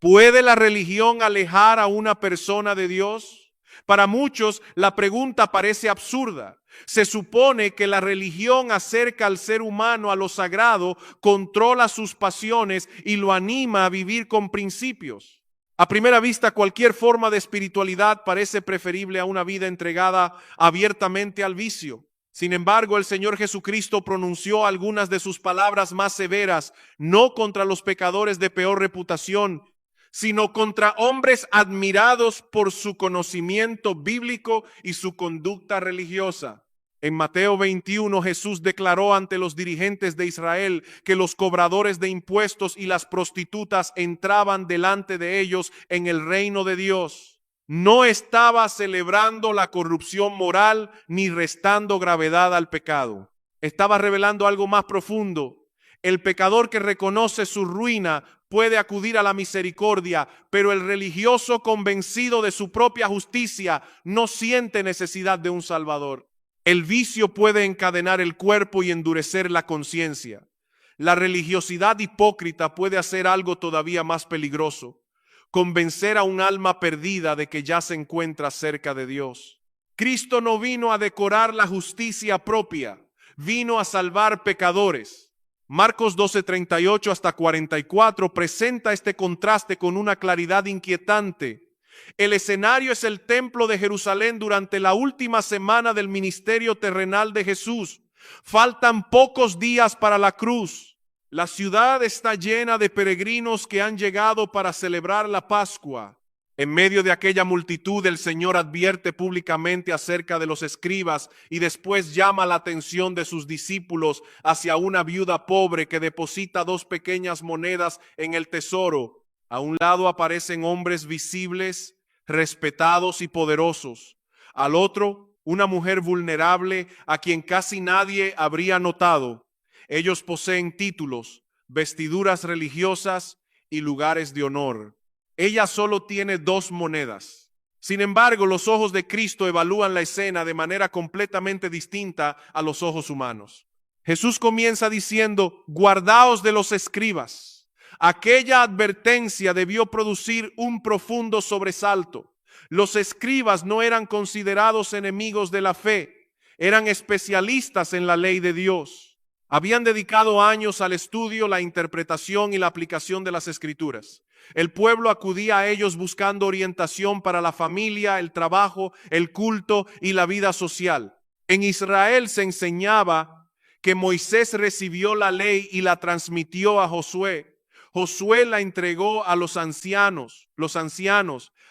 ¿Puede la religión alejar a una persona de Dios? Para muchos, la pregunta parece absurda. Se supone que la religión acerca al ser humano a lo sagrado, controla sus pasiones y lo anima a vivir con principios. A primera vista, cualquier forma de espiritualidad parece preferible a una vida entregada abiertamente al vicio. Sin embargo, el Señor Jesucristo pronunció algunas de sus palabras más severas, no contra los pecadores de peor reputación, sino contra hombres admirados por su conocimiento bíblico y su conducta religiosa. En Mateo 21, Jesús declaró ante los dirigentes de Israel que los cobradores de impuestos y las prostitutas entraban delante de ellos en el reino de Dios. No estaba celebrando la corrupción moral ni restando gravedad al pecado. Estaba revelando algo más profundo. El pecador que reconoce su ruina puede acudir a la misericordia, pero el religioso convencido de su propia justicia no siente necesidad de un Salvador. El vicio puede encadenar el cuerpo y endurecer la conciencia. La religiosidad hipócrita puede hacer algo todavía más peligroso: convencer a un alma perdida de que ya se encuentra cerca de Dios. Cristo no vino a decorar la justicia propia, vino a salvar pecadores. Marcos 12:38 hasta 44 presenta este contraste con una claridad inquietante. El escenario es el templo de Jerusalén durante la última semana del ministerio terrenal de Jesús. Faltan pocos días para la cruz. La ciudad está llena de peregrinos que han llegado para celebrar la Pascua. En medio de aquella multitud, el Señor advierte públicamente acerca de los escribas y después llama la atención de sus discípulos hacia una viuda pobre que deposita 2 pequeñas monedas en el tesoro. A un lado aparecen hombres visibles, respetados y poderosos. Al otro, una mujer vulnerable a quien casi nadie habría notado. Ellos poseen títulos, vestiduras religiosas y lugares de honor. Ella solo tiene 2 monedas. Sin embargo, los ojos de Cristo evalúan la escena de manera completamente distinta a los ojos humanos. Jesús comienza diciendo: guardaos de los escribas. Aquella advertencia debió producir un profundo sobresalto. Los escribas no eran considerados enemigos de la fe, eran especialistas en la ley de Dios. Habían dedicado años al estudio, la interpretación y la aplicación de las Escrituras. El pueblo acudía a ellos buscando orientación para la familia, el trabajo, el culto y la vida social. En Israel se enseñaba que Moisés recibió la ley y la transmitió a Josué. Josué la entregó a los ancianos,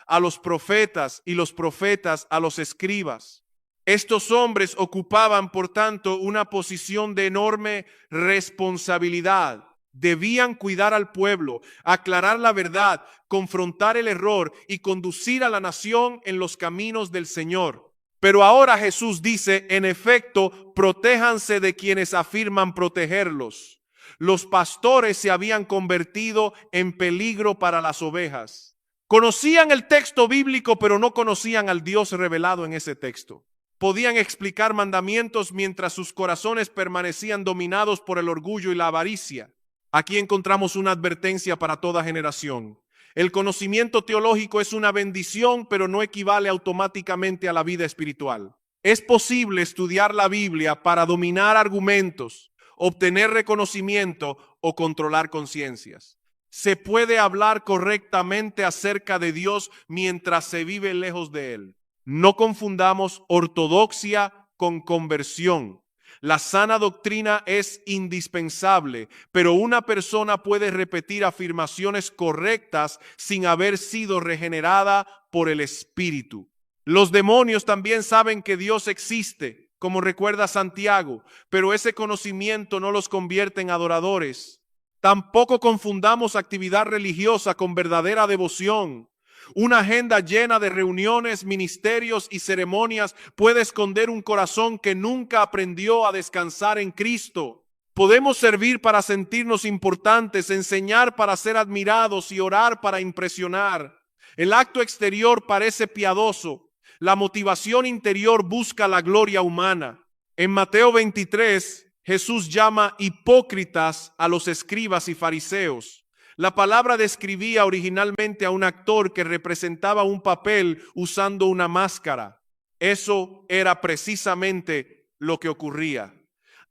a los profetas y los profetas a los escribas. Estos hombres ocupaban, por tanto, una posición de enorme responsabilidad. Debían cuidar al pueblo, aclarar la verdad, confrontar el error y conducir a la nación en los caminos del Señor. Pero ahora Jesús dice: en efecto, protéjanse de quienes afirman protegerlos. Los pastores se habían convertido en peligro para las ovejas. Conocían el texto bíblico, pero no conocían al Dios revelado en ese texto. Podían explicar mandamientos mientras sus corazones permanecían dominados por el orgullo y la avaricia. Aquí encontramos una advertencia para toda generación. El conocimiento teológico es una bendición, pero no equivale automáticamente a la vida espiritual. Es posible estudiar la Biblia para dominar argumentos, obtener reconocimiento o controlar conciencias. Se puede hablar correctamente acerca de Dios mientras se vive lejos de Él. No confundamos ortodoxia con conversión. La sana doctrina es indispensable, pero una persona puede repetir afirmaciones correctas sin haber sido regenerada por el Espíritu. Los demonios también saben que Dios existe, como recuerda Santiago, pero ese conocimiento no los convierte en adoradores. Tampoco confundamos actividad religiosa con verdadera devoción. Una agenda llena de reuniones, ministerios y ceremonias puede esconder un corazón que nunca aprendió a descansar en Cristo. Podemos servir para sentirnos importantes, enseñar para ser admirados y orar para impresionar. El acto exterior parece piadoso. La motivación interior busca la gloria humana. En Mateo 23, Jesús llama hipócritas a los escribas y fariseos. La palabra describía originalmente a un actor que representaba un papel usando una máscara. Eso era precisamente lo que ocurría.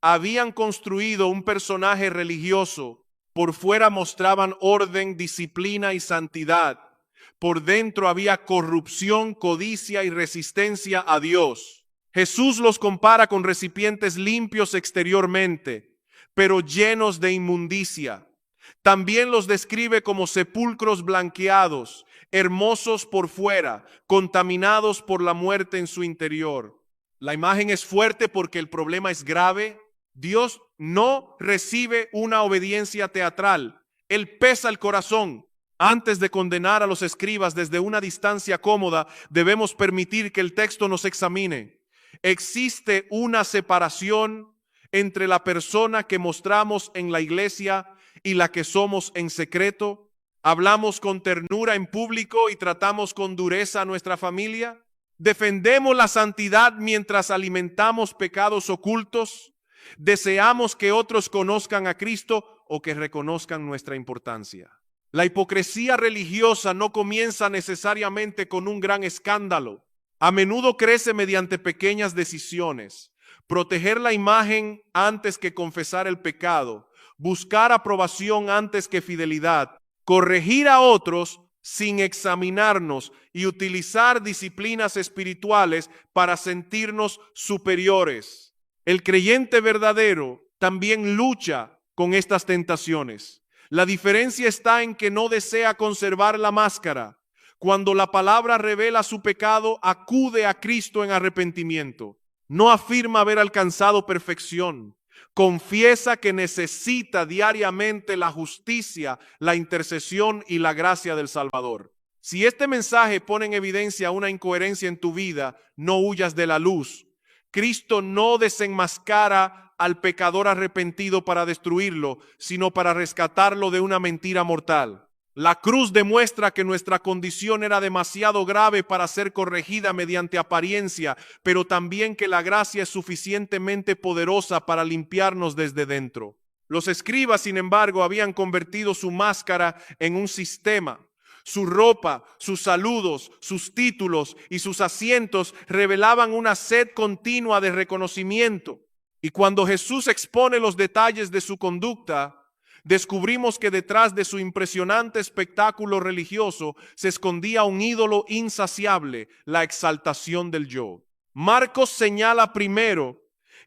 Habían construido un personaje religioso. Por fuera mostraban orden, disciplina y santidad. Por dentro había corrupción, codicia y resistencia a Dios. Jesús los compara con recipientes limpios exteriormente, pero llenos de inmundicia. También los describe como sepulcros blanqueados, hermosos por fuera, contaminados por la muerte en su interior. La imagen es fuerte porque el problema es grave. Dios no recibe una obediencia teatral. Él pesa el corazón. Antes de condenar a los escribas desde una distancia cómoda, debemos permitir que el texto nos examine. Existe una separación entre la persona que mostramos en la iglesia y la que somos en secreto. Hablamos con ternura en público y tratamos con dureza a nuestra familia. Defendemos la santidad mientras alimentamos pecados ocultos. Deseamos que otros conozcan a Cristo o que reconozcan nuestra importancia. La hipocresía religiosa no comienza necesariamente con un gran escándalo. A menudo crece mediante pequeñas decisiones. Proteger la imagen antes que confesar el pecado. Buscar aprobación antes que fidelidad. Corregir a otros sin examinarnos y utilizar disciplinas espirituales para sentirnos superiores. El creyente verdadero también lucha con estas tentaciones. La diferencia está en que no desea conservar la máscara. Cuando la palabra revela su pecado, acude a Cristo en arrepentimiento. No afirma haber alcanzado perfección. Confiesa que necesita diariamente la justicia, la intercesión y la gracia del Salvador. Si este mensaje pone en evidencia una incoherencia en tu vida, no huyas de la luz. Cristo no desenmascara al pecador arrepentido para destruirlo, sino para rescatarlo de una mentira mortal. La cruz demuestra que nuestra condición era demasiado grave para ser corregida mediante apariencia, pero también que la gracia es suficientemente poderosa para limpiarnos desde dentro. Los escribas, sin embargo, habían convertido su máscara en un sistema. Su ropa, sus saludos, sus títulos y sus asientos revelaban una sed continua de reconocimiento. Y cuando Jesús expone los detalles de su conducta, descubrimos que detrás de su impresionante espectáculo religioso se escondía un ídolo insaciable, la exaltación del yo. Marcos señala primero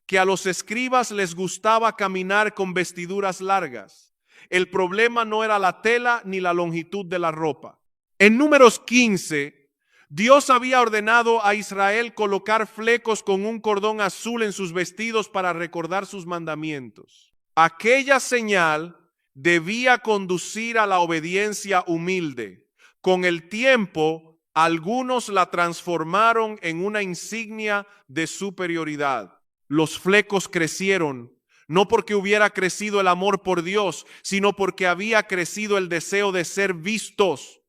que a los escribas les gustaba caminar con vestiduras largas. El problema no era la tela ni la longitud de la ropa. En Números 15, Dios había ordenado a Israel colocar flecos con un cordón azul en sus vestidos para recordar sus mandamientos. Aquella señal debía conducir a la obediencia humilde. Con el tiempo, algunos la transformaron en una insignia de superioridad. Los flecos crecieron, no porque hubiera crecido el amor por Dios, sino porque había crecido el deseo de ser vistos.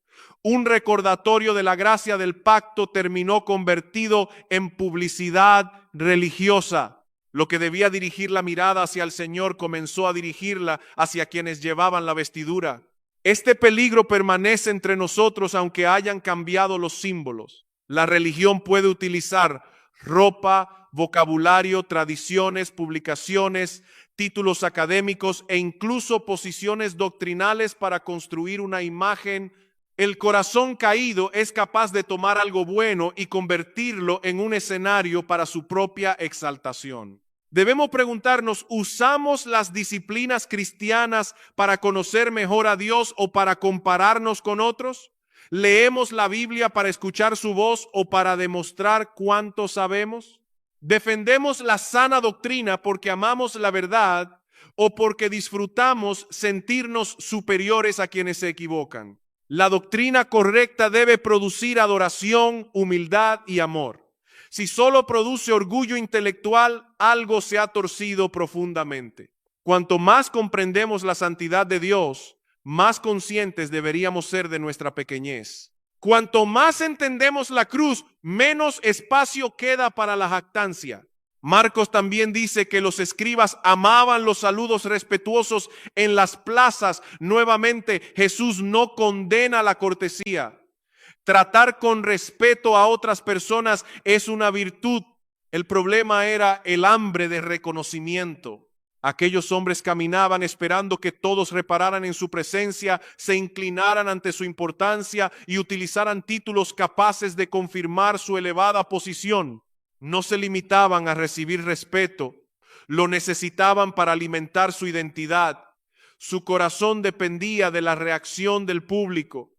Un recordatorio de la gracia del pacto terminó convertido en publicidad religiosa. Lo que debía dirigir la mirada hacia el Señor comenzó a dirigirla hacia quienes llevaban la vestidura. Este peligro permanece entre nosotros aunque hayan cambiado los símbolos. La religión puede utilizar ropa, vocabulario, tradiciones, publicaciones, títulos académicos e incluso posiciones doctrinales para construir una imagen. El corazón caído es capaz de tomar algo bueno y convertirlo en un escenario para su propia exaltación. Debemos preguntarnos, ¿usamos las disciplinas cristianas para conocer mejor a Dios o para compararnos con otros? ¿Leemos la Biblia para escuchar su voz o para demostrar cuánto sabemos? ¿Defendemos la sana doctrina porque amamos la verdad o porque disfrutamos sentirnos superiores a quienes se equivocan? La doctrina correcta debe producir adoración, humildad y amor. Si solo produce orgullo intelectual, algo se ha torcido profundamente. Cuanto más comprendemos la santidad de Dios, más conscientes deberíamos ser de nuestra pequeñez. Cuanto más entendemos la cruz, menos espacio queda para la jactancia. Marcos también dice que los escribas amaban los saludos respetuosos en las plazas. Nuevamente, Jesús no condena la cortesía. Tratar con respeto a otras personas es una virtud. El problema era el hambre de reconocimiento. Aquellos hombres caminaban esperando que todos repararan en su presencia, se inclinaran ante su importancia y utilizaran títulos capaces de confirmar su elevada posición. No se limitaban a recibir respeto, lo necesitaban para alimentar su identidad. Su corazón dependía de la reacción del público.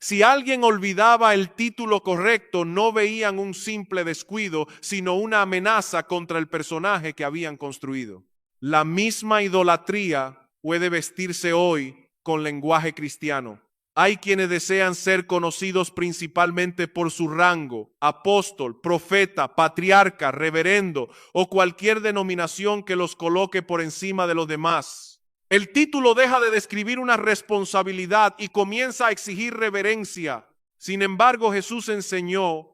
Si alguien olvidaba el título correcto, no veían un simple descuido, sino una amenaza contra el personaje que habían construido. La misma idolatría puede vestirse hoy con lenguaje cristiano. Hay quienes desean ser conocidos principalmente por su rango, apóstol, profeta, patriarca, reverendo o cualquier denominación que los coloque por encima de los demás. El título deja de describir una responsabilidad y comienza a exigir reverencia. Sin embargo, Jesús enseñó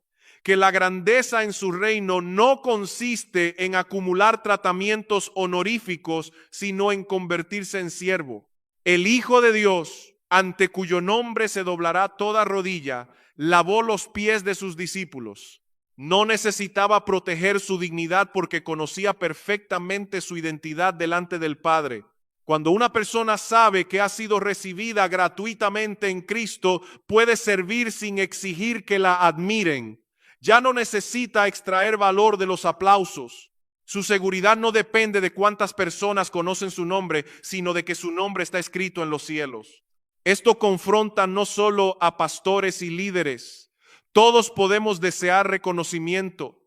que la grandeza en su reino no consiste en acumular tratamientos honoríficos, sino en convertirse en siervo. El Hijo de Dios, ante cuyo nombre se doblará toda rodilla, lavó los pies de sus discípulos. No necesitaba proteger su dignidad porque conocía perfectamente su identidad delante del Padre. Cuando una persona sabe que ha sido recibida gratuitamente en Cristo, puede servir sin exigir que la admiren. Ya no necesita extraer valor de los aplausos. Su seguridad no depende de cuántas personas conocen su nombre, sino de que su nombre está escrito en los cielos. Esto confronta no solo a pastores y líderes. Todos podemos desear reconocimiento.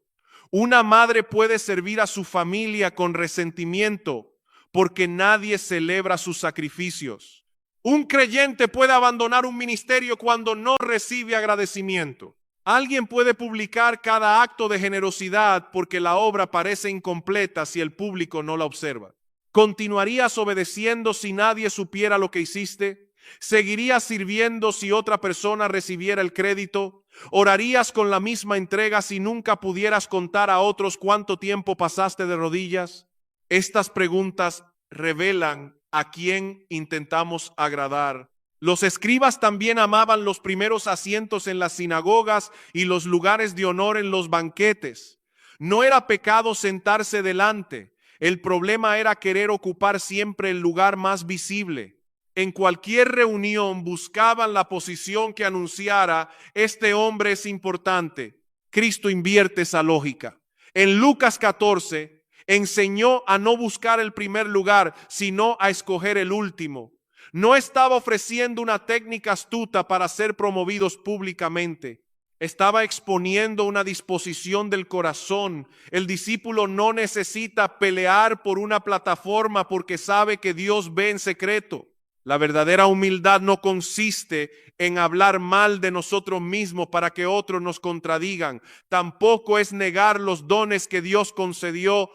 Una madre puede servir a su familia con resentimiento porque nadie celebra sus sacrificios. Un creyente puede abandonar un ministerio cuando no recibe agradecimiento. Alguien puede publicar cada acto de generosidad porque la obra parece incompleta si el público no la observa. ¿Continuarías obedeciendo si nadie supiera lo que hiciste? ¿Seguirías sirviendo si otra persona recibiera el crédito? ¿Orarías con la misma entrega si nunca pudieras contar a otros cuánto tiempo pasaste de rodillas? Estas preguntas revelan a quién intentamos agradar. Los escribas también amaban los primeros asientos en las sinagogas y los lugares de honor en los banquetes. No era pecado sentarse delante. El problema era querer ocupar siempre el lugar más visible. En cualquier reunión buscaban la posición que anunciara: este hombre es importante. Cristo invierte esa lógica. En Lucas 14 enseñó a no buscar el primer lugar, sino a escoger el último. No estaba ofreciendo una técnica astuta para ser promovidos públicamente. Estaba exponiendo una disposición del corazón. El discípulo no necesita pelear por una plataforma porque sabe que Dios ve en secreto. La verdadera humildad no consiste en hablar mal de nosotros mismos para que otros nos contradigan. Tampoco es negar los dones que Dios concedió.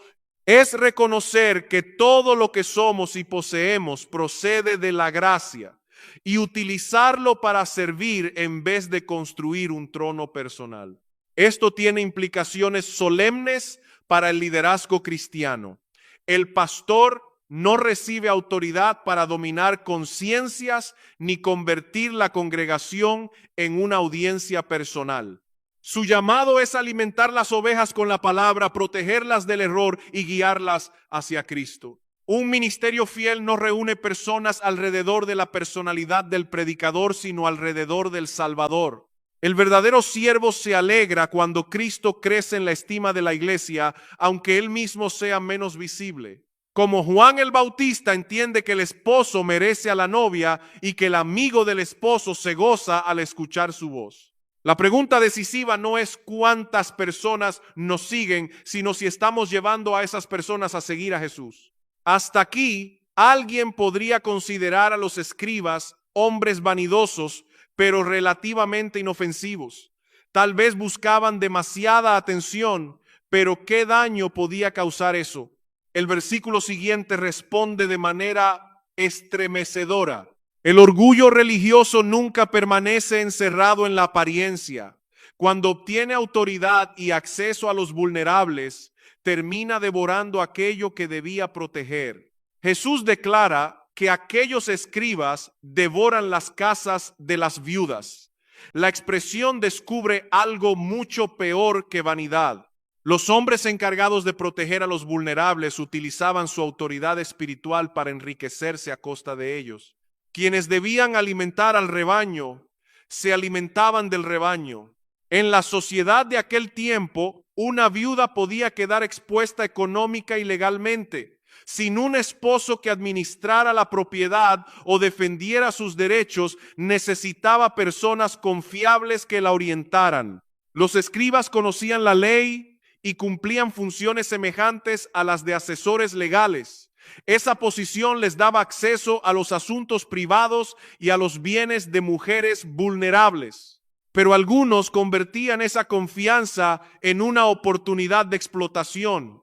Es reconocer que todo lo que somos y poseemos procede de la gracia y utilizarlo para servir en vez de construir un trono personal. Esto tiene implicaciones solemnes para el liderazgo cristiano. El pastor no recibe autoridad para dominar conciencias ni convertir la congregación en una audiencia personal. Su llamado es alimentar las ovejas con la palabra, protegerlas del error y guiarlas hacia Cristo. Un ministerio fiel no reúne personas alrededor de la personalidad del predicador, sino alrededor del Salvador. El verdadero siervo se alegra cuando Cristo crece en la estima de la iglesia, aunque él mismo sea menos visible. Como Juan el Bautista entiende que el esposo merece a la novia y que el amigo del esposo se goza al escuchar su voz. La pregunta decisiva no es cuántas personas nos siguen, sino si estamos llevando a esas personas a seguir a Jesús. Hasta aquí, alguien podría considerar a los escribas hombres vanidosos, pero relativamente inofensivos. Tal vez buscaban demasiada atención, pero ¿qué daño podía causar eso? El versículo siguiente responde de manera estremecedora. El orgullo religioso nunca permanece encerrado en la apariencia. Cuando obtiene autoridad y acceso a los vulnerables, termina devorando aquello que debía proteger. Jesús declara que aquellos escribas devoran las casas de las viudas. La expresión descubre algo mucho peor que vanidad. Los hombres encargados de proteger a los vulnerables utilizaban su autoridad espiritual para enriquecerse a costa de ellos. Quienes debían alimentar al rebaño se alimentaban del rebaño. En la sociedad de aquel tiempo, una viuda podía quedar expuesta económica y legalmente. Sin un esposo que administrara la propiedad o defendiera sus derechos, necesitaba personas confiables que la orientaran. Los escribas conocían la ley y cumplían funciones semejantes a las de asesores legales. Esa posición les daba acceso a los asuntos privados y a los bienes de mujeres vulnerables. Pero algunos convertían esa confianza en una oportunidad de explotación.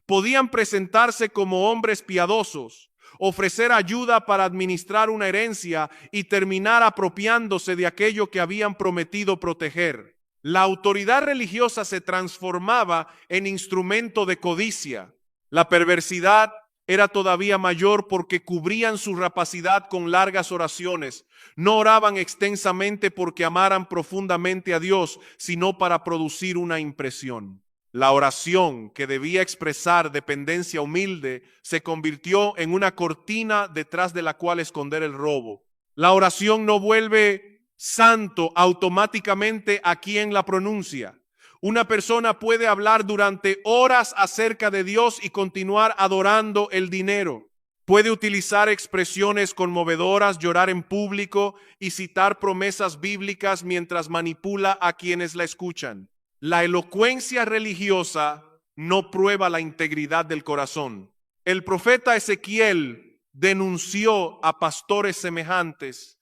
Podían presentarse como hombres piadosos, ofrecer ayuda para administrar una herencia y terminar apropiándose de aquello que habían prometido proteger. La autoridad religiosa se transformaba en instrumento de codicia. La perversidad era todavía mayor porque cubrían su rapacidad con largas oraciones. No oraban extensamente porque amaran profundamente a Dios, sino para producir una impresión. La oración, que debía expresar dependencia humilde, se convirtió en una cortina detrás de la cual esconder el robo. La oración no vuelve santo automáticamente a quien la pronuncia. Una persona puede hablar durante horas acerca de Dios y continuar adorando el dinero. Puede utilizar expresiones conmovedoras, llorar en público y citar promesas bíblicas mientras manipula a quienes la escuchan. La elocuencia religiosa no prueba la integridad del corazón. El profeta Ezequiel denunció a pastores semejantes.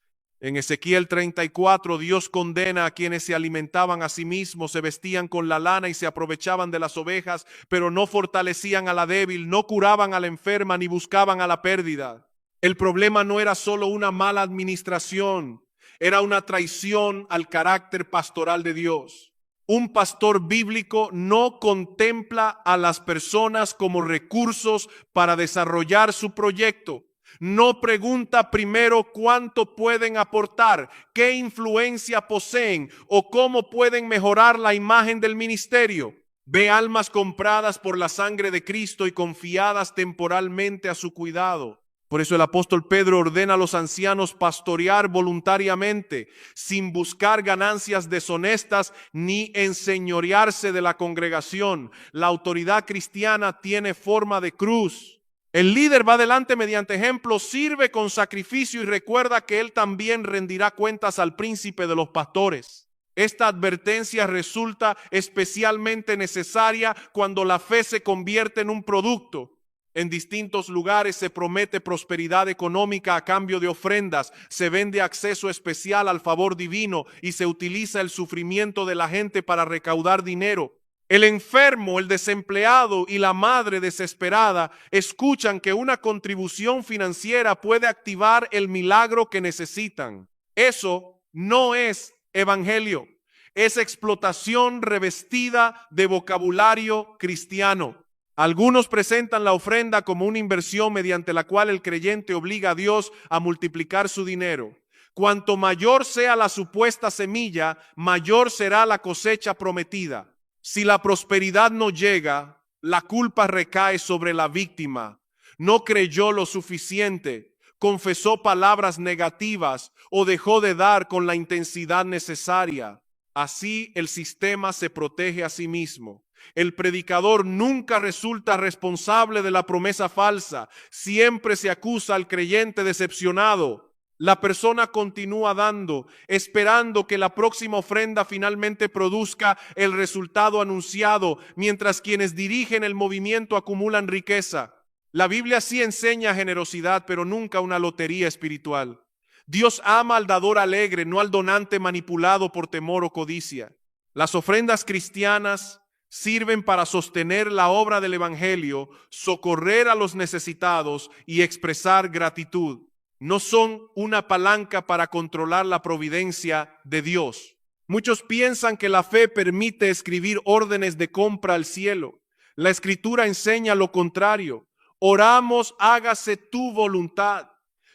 En Ezequiel 34, Dios condena a quienes se alimentaban a sí mismos, se vestían con la lana y se aprovechaban de las ovejas, pero no fortalecían a la débil, no curaban a la enferma ni buscaban a la pérdida. El problema no era solo una mala administración, era una traición al carácter pastoral de Dios. Un pastor bíblico no contempla a las personas como recursos para desarrollar su proyecto. No pregunta primero cuánto pueden aportar, qué influencia poseen o cómo pueden mejorar la imagen del ministerio. Ve almas compradas por la sangre de Cristo y confiadas temporalmente a su cuidado. Por eso el apóstol Pedro ordena a los ancianos pastorear voluntariamente, sin buscar ganancias deshonestas ni enseñorearse de la congregación. La autoridad cristiana tiene forma de cruz. El líder va adelante mediante ejemplo, sirve con sacrificio y recuerda que él también rendirá cuentas al príncipe de los pastores. Esta advertencia resulta especialmente necesaria cuando la fe se convierte en un producto. En distintos lugares se promete prosperidad económica a cambio de ofrendas, se vende acceso especial al favor divino y se utiliza el sufrimiento de la gente para recaudar dinero. El enfermo, el desempleado y la madre desesperada escuchan que una contribución financiera puede activar el milagro que necesitan. Eso no es evangelio, es explotación revestida de vocabulario cristiano. Algunos presentan la ofrenda como una inversión mediante la cual el creyente obliga a Dios a multiplicar su dinero. Cuanto mayor sea la supuesta semilla, mayor será la cosecha prometida. Si la prosperidad no llega, la culpa recae sobre la víctima. No creyó lo suficiente, confesó palabras negativas o dejó de dar con la intensidad necesaria. Así el sistema se protege a sí mismo. El predicador nunca resulta responsable de la promesa falsa. Siempre se acusa al creyente decepcionado. La persona continúa dando, esperando que la próxima ofrenda finalmente produzca el resultado anunciado, mientras quienes dirigen el movimiento acumulan riqueza. La Biblia sí enseña generosidad, pero nunca una lotería espiritual. Dios ama al dador alegre, no al donante manipulado por temor o codicia. Las ofrendas cristianas sirven para sostener la obra del evangelio, socorrer a los necesitados y expresar gratitud. No son una palanca para controlar la providencia de Dios. Muchos piensan que la fe permite escribir órdenes de compra al cielo. La Escritura enseña lo contrario. Oramos, hágase tu voluntad.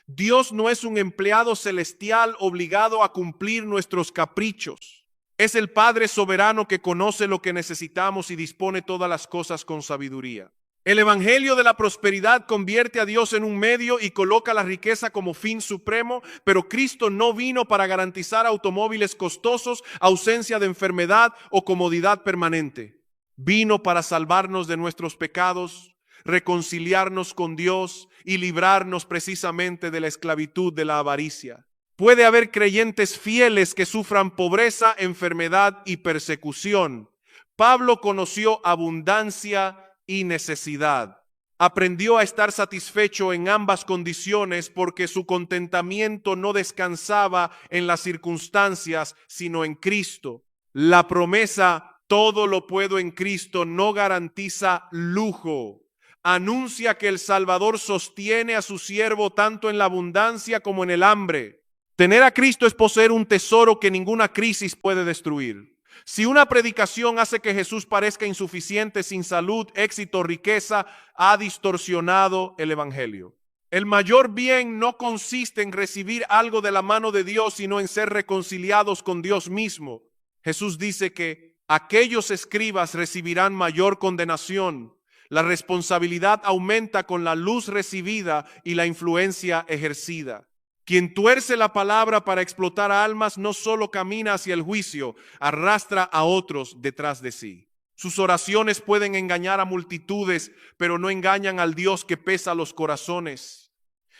Dios no es un empleado celestial obligado a cumplir nuestros caprichos. Es el Padre soberano que conoce lo que necesitamos y dispone todas las cosas con sabiduría. El evangelio de la prosperidad convierte a Dios en un medio y coloca la riqueza como fin supremo, pero Cristo no vino para garantizar automóviles costosos, ausencia de enfermedad o comodidad permanente. Vino para salvarnos de nuestros pecados, reconciliarnos con Dios y librarnos precisamente de la esclavitud de la avaricia. Puede haber creyentes fieles que sufran pobreza, enfermedad y persecución. Pablo conoció abundancia y necesidad. Aprendió a estar satisfecho en ambas condiciones porque su contentamiento no descansaba en las circunstancias, sino en Cristo. La promesa, todo lo puedo en Cristo, no garantiza lujo. Anuncia que el Salvador sostiene a su siervo tanto en la abundancia como en el hambre. Tener a Cristo es poseer un tesoro que ninguna crisis puede destruir. Si una predicación hace que Jesús parezca insuficiente, sin salud, éxito, riqueza, ha distorsionado el evangelio. El mayor bien no consiste en recibir algo de la mano de Dios, sino en ser reconciliados con Dios mismo. Jesús dice que aquellos escribas recibirán mayor condenación. La responsabilidad aumenta con la luz recibida y la influencia ejercida. Quien tuerce la palabra para explotar almas no solo camina hacia el juicio, arrastra a otros detrás de sí. Sus oraciones pueden engañar a multitudes, pero no engañan al Dios que pesa los corazones.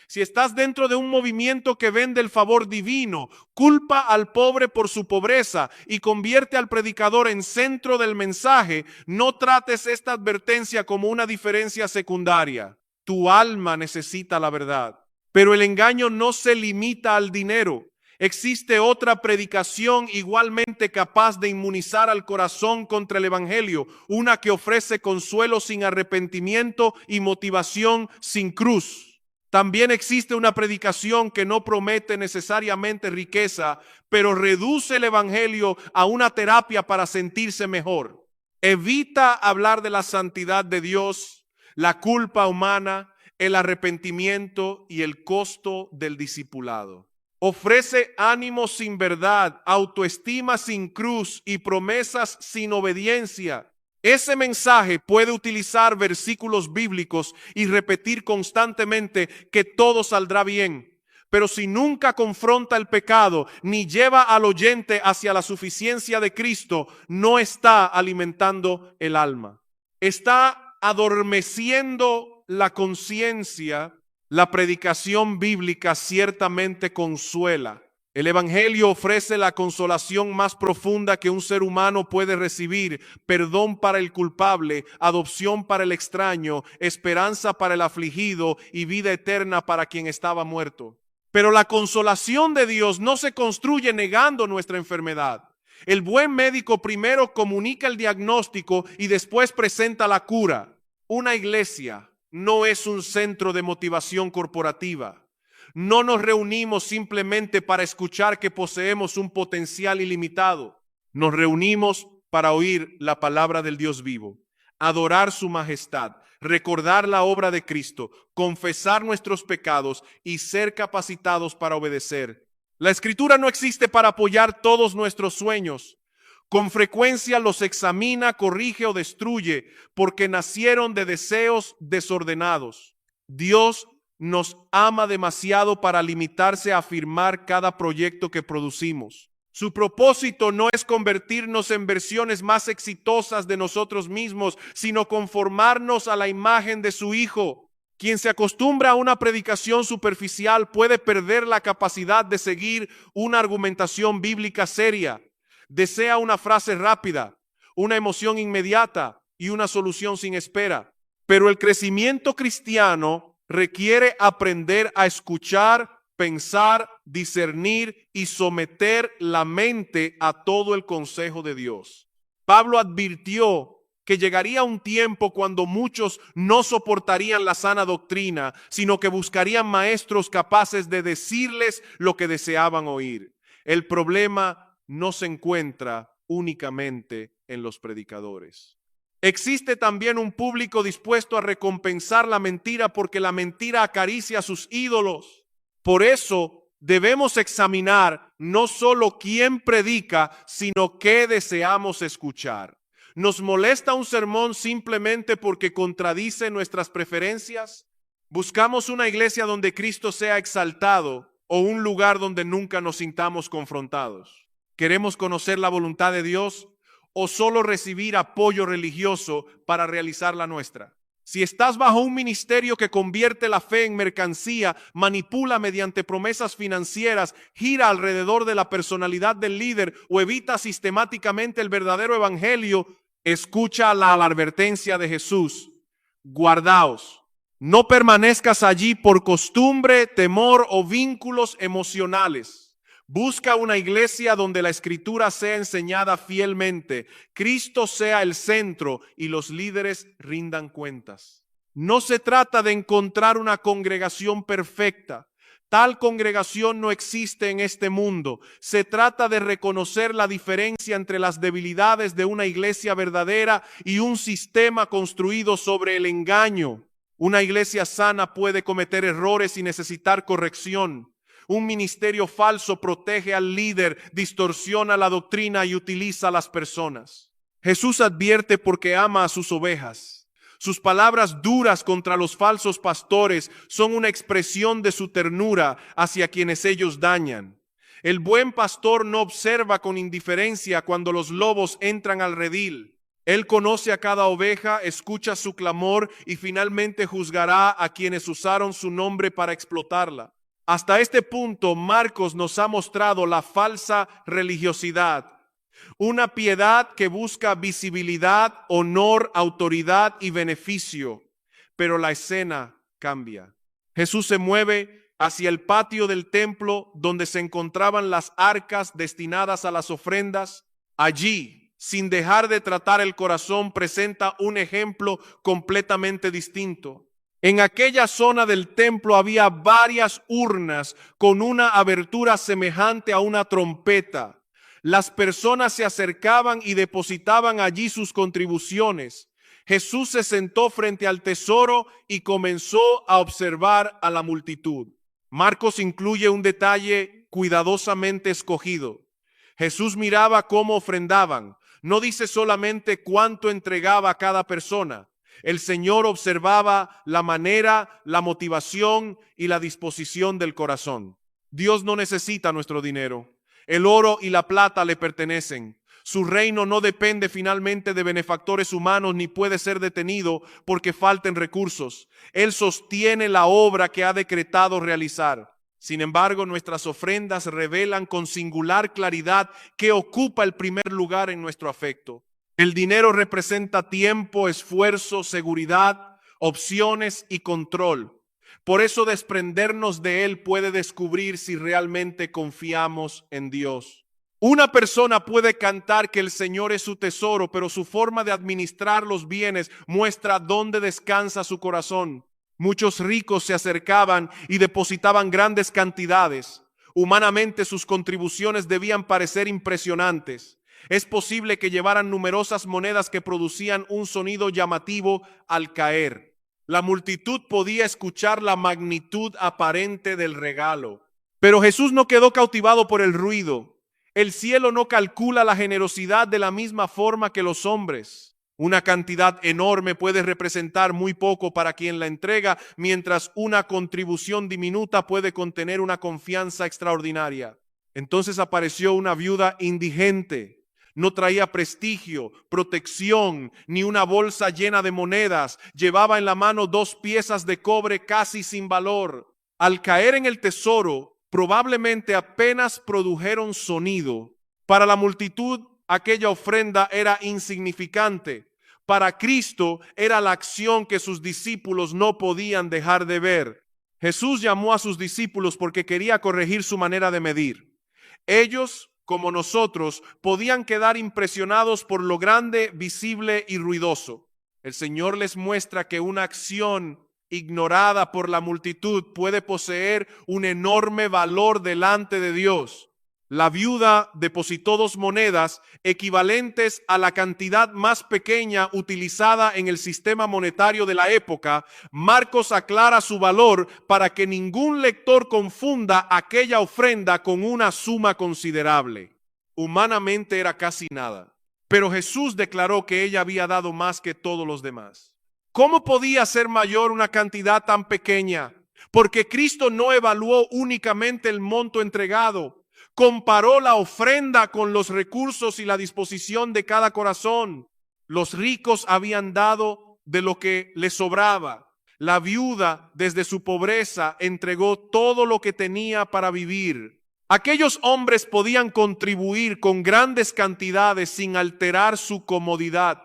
Si estás dentro de un movimiento que vende el favor divino, culpa al pobre por su pobreza y convierte al predicador en centro del mensaje, no trates esta advertencia como una diferencia secundaria. Tu alma necesita la verdad. Pero el engaño no se limita al dinero. Existe otra predicación igualmente capaz de inmunizar al corazón contra el evangelio, una que ofrece consuelo sin arrepentimiento y motivación sin cruz. También existe una predicación que no promete necesariamente riqueza, pero reduce el evangelio a una terapia para sentirse mejor. Evita hablar de la santidad de Dios, la culpa humana, el arrepentimiento y el costo del discipulado. Ofrece ánimo sin verdad, autoestima sin cruz y promesas sin obediencia. Ese mensaje puede utilizar versículos bíblicos y repetir constantemente que todo saldrá bien. Pero si nunca confronta el pecado ni lleva al oyente hacia la suficiencia de Cristo, no está alimentando el alma. Está adormeciendo la conciencia. La predicación bíblica ciertamente consuela. El evangelio ofrece la consolación más profunda que un ser humano puede recibir: perdón para el culpable, adopción para el extraño, esperanza para el afligido y vida eterna para quien estaba muerto. Pero la consolación de Dios no se construye negando nuestra enfermedad. El buen médico primero comunica el diagnóstico y después presenta la cura. Una iglesia no es un centro de motivación corporativa. No nos reunimos simplemente para escuchar que poseemos un potencial ilimitado. Nos reunimos para oír la palabra del Dios vivo, adorar su majestad, recordar la obra de Cristo, confesar nuestros pecados y ser capacitados para obedecer. La Escritura no existe para apoyar todos nuestros sueños. Con frecuencia los examina, corrige o destruye porque nacieron de deseos desordenados. Dios nos ama demasiado para limitarse a afirmar cada proyecto que producimos. Su propósito no es convertirnos en versiones más exitosas de nosotros mismos, sino conformarnos a la imagen de su Hijo. Quien se acostumbra a una predicación superficial puede perder la capacidad de seguir una argumentación bíblica seria. Desea una frase rápida, una emoción inmediata y una solución sin espera. Pero el crecimiento cristiano requiere aprender a escuchar, pensar, discernir y someter la mente a todo el consejo de Dios. Pablo advirtió que llegaría un tiempo cuando muchos no soportarían la sana doctrina, sino que buscarían maestros capaces de decirles lo que deseaban oír. El problema no se encuentra únicamente en los predicadores. Existe también un público dispuesto a recompensar la mentira porque la mentira acaricia a sus ídolos. Por eso debemos examinar no solo quién predica, sino qué deseamos escuchar. ¿Nos molesta un sermón simplemente porque contradice nuestras preferencias? ¿Buscamos una iglesia donde Cristo sea exaltado o un lugar donde nunca nos sintamos confrontados? ¿Queremos conocer la voluntad de Dios o solo recibir apoyo religioso para realizar la nuestra? Si estás bajo un ministerio que convierte la fe en mercancía, manipula mediante promesas financieras, gira alrededor de la personalidad del líder o evita sistemáticamente el verdadero evangelio, escucha la advertencia de Jesús: guardaos. No permanezcas allí por costumbre, temor o vínculos emocionales. Busca una iglesia donde la escritura sea enseñada fielmente, Cristo sea el centro y los líderes rindan cuentas. No se trata de encontrar una congregación perfecta. Tal congregación no existe en este mundo. Se trata de reconocer la diferencia entre las debilidades de una iglesia verdadera y un sistema construido sobre el engaño. Una iglesia sana puede cometer errores y necesitar corrección. Un ministerio falso protege al líder, distorsiona la doctrina y utiliza a las personas. Jesús advierte porque ama a sus ovejas. Sus palabras duras contra los falsos pastores son una expresión de su ternura hacia quienes ellos dañan. El buen pastor no observa con indiferencia cuando los lobos entran al redil. Él conoce a cada oveja, escucha su clamor y finalmente juzgará a quienes usaron su nombre para explotarla. Hasta este punto, Marcos nos ha mostrado la falsa religiosidad, una piedad que busca visibilidad, honor, autoridad y beneficio. Pero la escena cambia. Jesús se mueve hacia el patio del templo donde se encontraban las arcas destinadas a las ofrendas. Allí, sin dejar de tratar el corazón, presenta un ejemplo completamente distinto. En aquella zona del templo había varias urnas con una abertura semejante a una trompeta. Las personas se acercaban y depositaban allí sus contribuciones. Jesús se sentó frente al tesoro y comenzó a observar a la multitud. Marcos incluye un detalle cuidadosamente escogido. Jesús miraba cómo ofrendaban. No dice solamente cuánto entregaba a cada persona. El Señor observaba la manera, la motivación y la disposición del corazón. Dios no necesita nuestro dinero. El oro y la plata le pertenecen. Su reino no depende finalmente de benefactores humanos ni puede ser detenido porque falten recursos. Él sostiene la obra que ha decretado realizar. Sin embargo, nuestras ofrendas revelan con singular claridad que ocupa el primer lugar en nuestro afecto. El dinero representa tiempo, esfuerzo, seguridad, opciones y control. Por eso desprendernos de él puede descubrir si realmente confiamos en Dios. Una persona puede cantar que el Señor es su tesoro, pero su forma de administrar los bienes muestra dónde descansa su corazón. Muchos ricos se acercaban y depositaban grandes cantidades. Humanamente sus contribuciones debían parecer impresionantes. Es posible que llevaran numerosas monedas que producían un sonido llamativo al caer. La multitud podía escuchar la magnitud aparente del regalo. Pero Jesús no quedó cautivado por el ruido. El cielo no calcula la generosidad de la misma forma que los hombres. Una cantidad enorme puede representar muy poco para quien la entrega, mientras una contribución diminuta puede contener una confianza extraordinaria. Entonces apareció una viuda indigente. No traía prestigio, protección, ni una bolsa llena de monedas. Llevaba en la mano 2 piezas de cobre casi sin valor. Al caer en el tesoro, probablemente apenas produjeron sonido. Para la multitud, aquella ofrenda era insignificante. Para Cristo era la acción que sus discípulos no podían dejar de ver. Jesús llamó a sus discípulos porque quería corregir su manera de medir. Ellos, como nosotros, podían quedar impresionados por lo grande, visible y ruidoso. El Señor les muestra que una acción ignorada por la multitud puede poseer un enorme valor delante de Dios. La viuda depositó 2 monedas equivalentes a la cantidad más pequeña utilizada en el sistema monetario de la época. Marcos aclara su valor para que ningún lector confunda aquella ofrenda con una suma considerable. Humanamente era casi nada, pero Jesús declaró que ella había dado más que todos los demás. ¿Cómo podía ser mayor una cantidad tan pequeña? Porque Cristo no evaluó únicamente el monto entregado. Comparó la ofrenda con los recursos y la disposición de cada corazón. Los ricos habían dado de lo que les sobraba. La viuda, desde su pobreza, entregó todo lo que tenía para vivir. Aquellos hombres podían contribuir con grandes cantidades sin alterar su comodidad.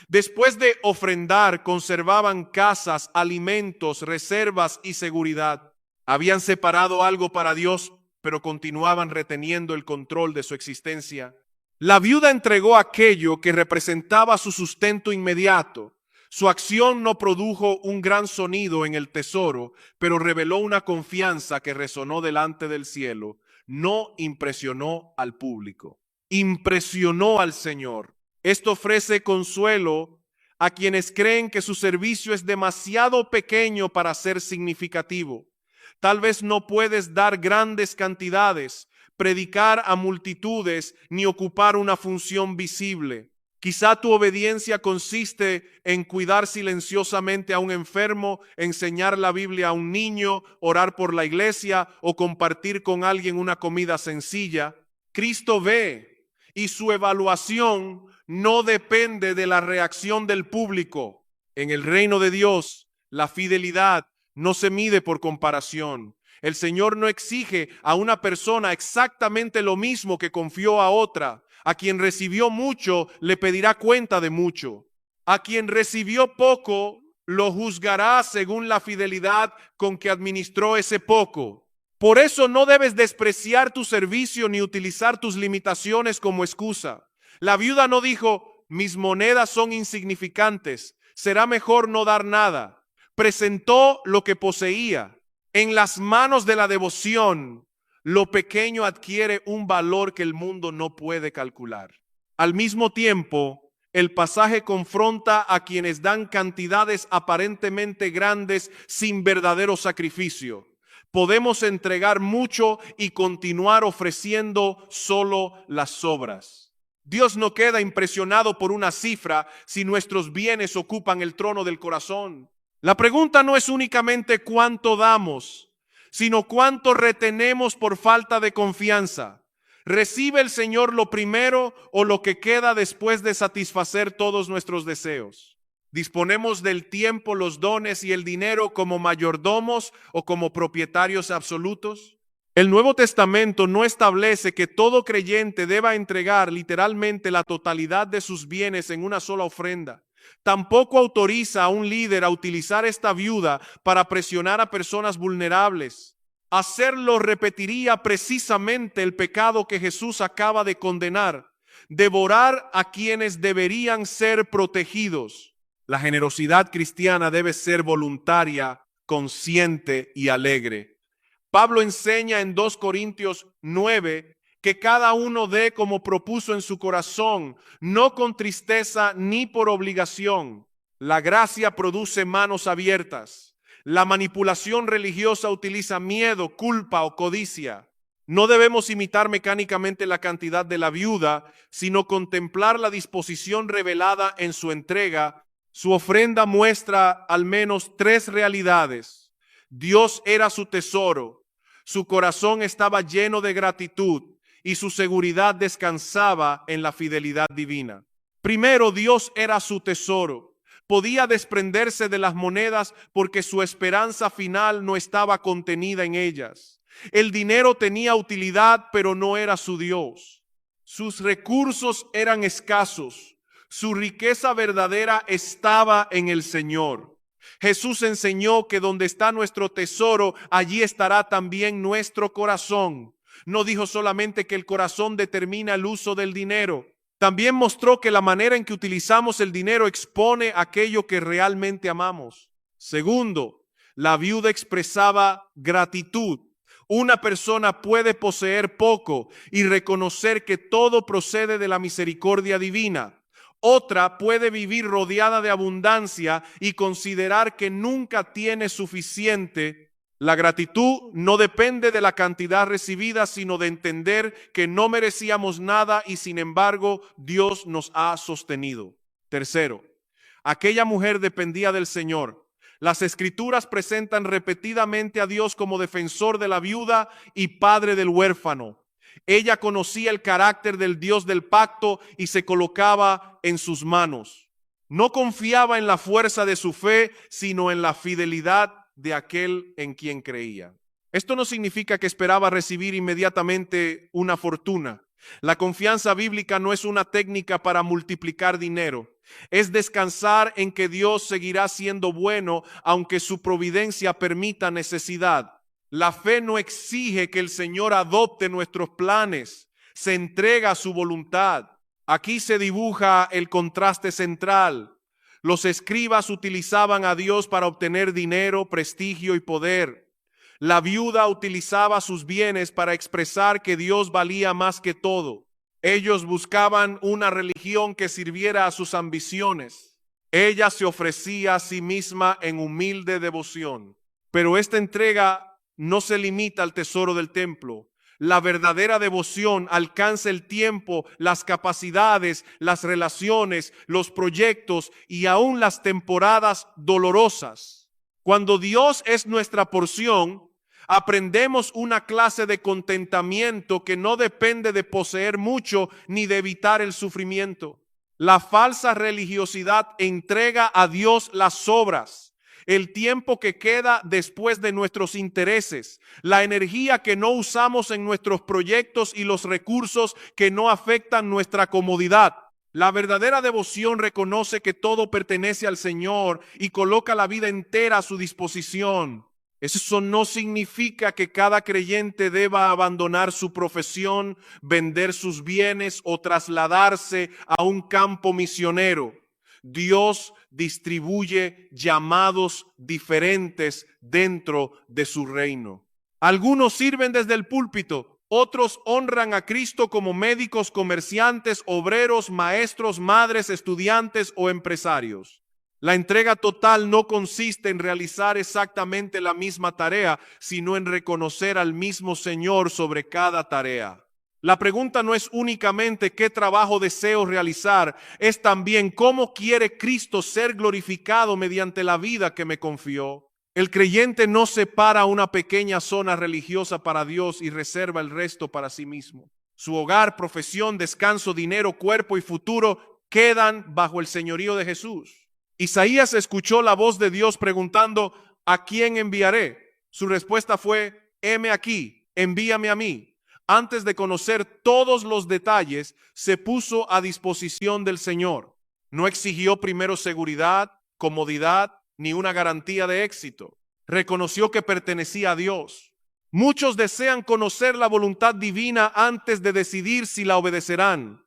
Después de ofrendar, conservaban casas, alimentos, reservas y seguridad. Habían separado algo para Dios, pero continuaban reteniendo el control de su existencia. La viuda entregó aquello que representaba su sustento inmediato. Su acción no produjo un gran sonido en el tesoro, pero reveló una confianza que resonó delante del cielo. No impresionó al público, impresionó al Señor. Esto ofrece consuelo a quienes creen que su servicio es demasiado pequeño para ser significativo. Tal vez no puedes dar grandes cantidades, predicar a multitudes, ni ocupar una función visible. Quizá tu obediencia consiste en cuidar silenciosamente a un enfermo, enseñar la Biblia a un niño, orar por la iglesia o compartir con alguien una comida sencilla. Cristo ve y su evaluación no depende de la reacción del público. En el reino de Dios, la fidelidad no se mide por comparación. El Señor no exige a una persona exactamente lo mismo que confió a otra. A quien recibió mucho, le pedirá cuenta de mucho. A quien recibió poco, lo juzgará según la fidelidad con que administró ese poco. Por eso no debes despreciar tu servicio ni utilizar tus limitaciones como excusa. La viuda no dijo, mis monedas son insignificantes, será mejor no dar nada. Presentó lo que poseía. En las manos de la devoción, lo pequeño adquiere un valor que el mundo no puede calcular. Al mismo tiempo, el pasaje confronta a quienes dan cantidades aparentemente grandes sin verdadero sacrificio. Podemos entregar mucho y continuar ofreciendo solo las sobras. Dios no queda impresionado por una cifra si nuestros bienes ocupan el trono del corazón. La pregunta no es únicamente cuánto damos, sino cuánto retenemos por falta de confianza. ¿Recibe el Señor lo primero o lo que queda después de satisfacer todos nuestros deseos? ¿Disponemos del tiempo, los dones y el dinero como mayordomos o como propietarios absolutos? El Nuevo Testamento no establece que todo creyente deba entregar literalmente la totalidad de sus bienes en una sola ofrenda. Tampoco autoriza a un líder a utilizar esta viuda para presionar a personas vulnerables. Hacerlo repetiría precisamente el pecado que Jesús acaba de condenar: devorar a quienes deberían ser protegidos. La generosidad cristiana debe ser voluntaria, consciente y alegre. Pablo enseña en 2 Corintios 9 que cada uno dé como propuso en su corazón, no con tristeza ni por obligación. La gracia produce manos abiertas. La manipulación religiosa utiliza miedo, culpa o codicia. No debemos imitar mecánicamente la cantidad de la viuda, sino contemplar la disposición revelada en su entrega. Su ofrenda muestra al menos 3 realidades. Dios era su tesoro, su corazón estaba lleno de gratitud y su seguridad descansaba en la fidelidad divina. Primero, Dios era su tesoro. Podía desprenderse de las monedas porque su esperanza final no estaba contenida en ellas. El dinero tenía utilidad, pero no era su Dios. Sus recursos eran escasos. Su riqueza verdadera estaba en el Señor. Jesús enseñó que donde está nuestro tesoro, allí estará también nuestro corazón. No dijo solamente que el corazón determina el uso del dinero. También mostró que la manera en que utilizamos el dinero expone aquello que realmente amamos. Segundo, la viuda expresaba gratitud. Una persona puede poseer poco y reconocer que todo procede de la misericordia divina. Otra puede vivir rodeada de abundancia y considerar que nunca tiene suficiente. La gratitud no depende de la cantidad recibida, sino de entender que no merecíamos nada y sin embargo Dios nos ha sostenido. Tercero, aquella mujer dependía del Señor. Las Escrituras presentan repetidamente a Dios como defensor de la viuda y padre del huérfano. Ella conocía el carácter del Dios del pacto y se colocaba en sus manos. No confiaba en la fuerza de su fe, sino en la fidelidad de aquel en quien creía. Esto no significa que esperaba recibir inmediatamente una fortuna. La confianza bíblica no es una técnica para multiplicar dinero. Es descansar en que Dios seguirá siendo bueno, aunque su providencia permita necesidad. La fe no exige que el Señor adopte nuestros planes, se entrega a su voluntad. Aquí se dibuja el contraste central. Los escribas utilizaban a Dios para obtener dinero, prestigio y poder. La viuda utilizaba sus bienes para expresar que Dios valía más que todo. Ellos buscaban una religión que sirviera a sus ambiciones. Ella se ofrecía a sí misma en humilde devoción. Pero esta entrega no se limita al tesoro del templo. La verdadera devoción alcanza el tiempo, las capacidades, las relaciones, los proyectos y aún las temporadas dolorosas. Cuando Dios es nuestra porción, aprendemos una clase de contentamiento que no depende de poseer mucho ni de evitar el sufrimiento. La falsa religiosidad entrega a Dios las sobras, el tiempo que queda después de nuestros intereses, la energía que no usamos en nuestros proyectos y los recursos que no afectan nuestra comodidad. La verdadera devoción reconoce que todo pertenece al Señor y coloca la vida entera a su disposición. Eso no significa que cada creyente deba abandonar su profesión, vender sus bienes o trasladarse a un campo misionero. Dios distribuye llamados diferentes dentro de su reino. Algunos sirven desde el púlpito, otros honran a Cristo como médicos, comerciantes, obreros, maestros, madres, estudiantes o empresarios. La entrega total no consiste en realizar exactamente la misma tarea, sino en reconocer al mismo Señor sobre cada tarea. La pregunta no es únicamente qué trabajo deseo realizar, es también cómo quiere Cristo ser glorificado mediante la vida que me confió. El creyente no separa una pequeña zona religiosa para Dios y reserva el resto para sí mismo. Su hogar, profesión, descanso, dinero, cuerpo y futuro quedan bajo el señorío de Jesús. Isaías escuchó la voz de Dios preguntando, ¿a quién enviaré? Su respuesta fue, heme aquí, envíame a mí. Antes de conocer todos los detalles, se puso a disposición del Señor. No exigió primero seguridad, comodidad, ni una garantía de éxito. Reconoció que pertenecía a Dios. Muchos desean conocer la voluntad divina antes de decidir si la obedecerán.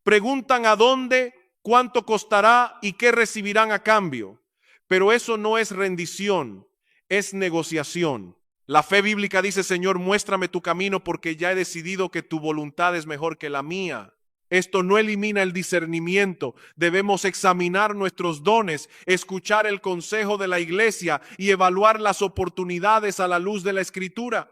Preguntan a dónde, cuánto costará y qué recibirán a cambio. Pero eso no es rendición, es negociación. La fe bíblica dice, Señor, muéstrame tu camino porque ya he decidido que tu voluntad es mejor que la mía. Esto no elimina el discernimiento. Debemos examinar nuestros dones, escuchar el consejo de la iglesia y evaluar las oportunidades a la luz de la Escritura.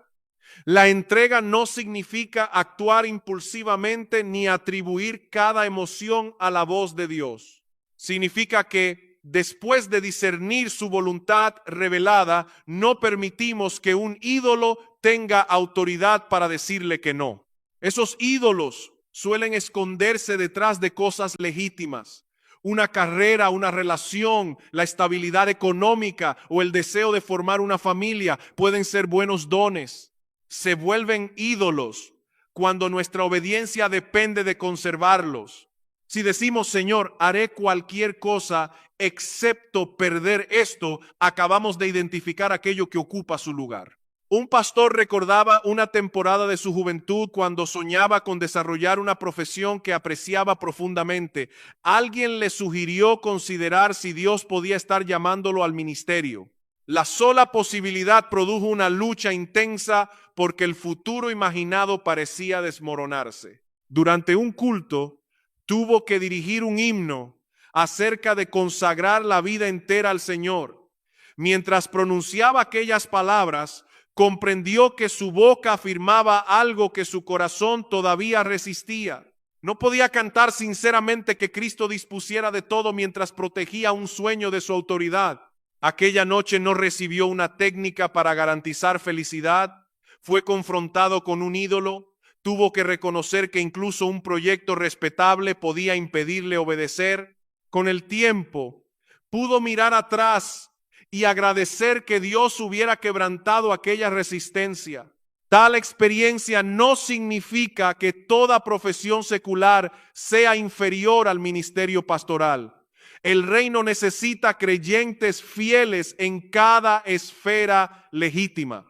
La entrega no significa actuar impulsivamente ni atribuir cada emoción a la voz de Dios. Significa que después de discernir su voluntad revelada, no permitimos que un ídolo tenga autoridad para decirle que no. Esos ídolos suelen esconderse detrás de cosas legítimas. Una carrera, una relación, la estabilidad económica o el deseo de formar una familia pueden ser buenos dones. Se vuelven ídolos cuando nuestra obediencia depende de conservarlos. Si decimos, Señor, haré cualquier cosa excepto perder esto, acabamos de identificar aquello que ocupa su lugar. Un pastor recordaba una temporada de su juventud cuando soñaba con desarrollar una profesión que apreciaba profundamente. Alguien le sugirió considerar si Dios podía estar llamándolo al ministerio. La sola posibilidad produjo una lucha intensa porque el futuro imaginado parecía desmoronarse. Durante un culto, tuvo que dirigir un himno acerca de consagrar la vida entera al Señor. Mientras pronunciaba aquellas palabras, comprendió que su boca afirmaba algo que su corazón todavía resistía. No podía cantar sinceramente que Cristo dispusiera de todo mientras protegía un sueño de su autoridad. Aquella noche no recibió una técnica para garantizar felicidad, fue confrontado con un ídolo, tuvo que reconocer que incluso un proyecto respetable podía impedirle obedecer. Con el tiempo, pudo mirar atrás y agradecer que Dios hubiera quebrantado aquella resistencia. Tal experiencia no significa que toda profesión secular sea inferior al ministerio pastoral. El reino necesita creyentes fieles en cada esfera legítima.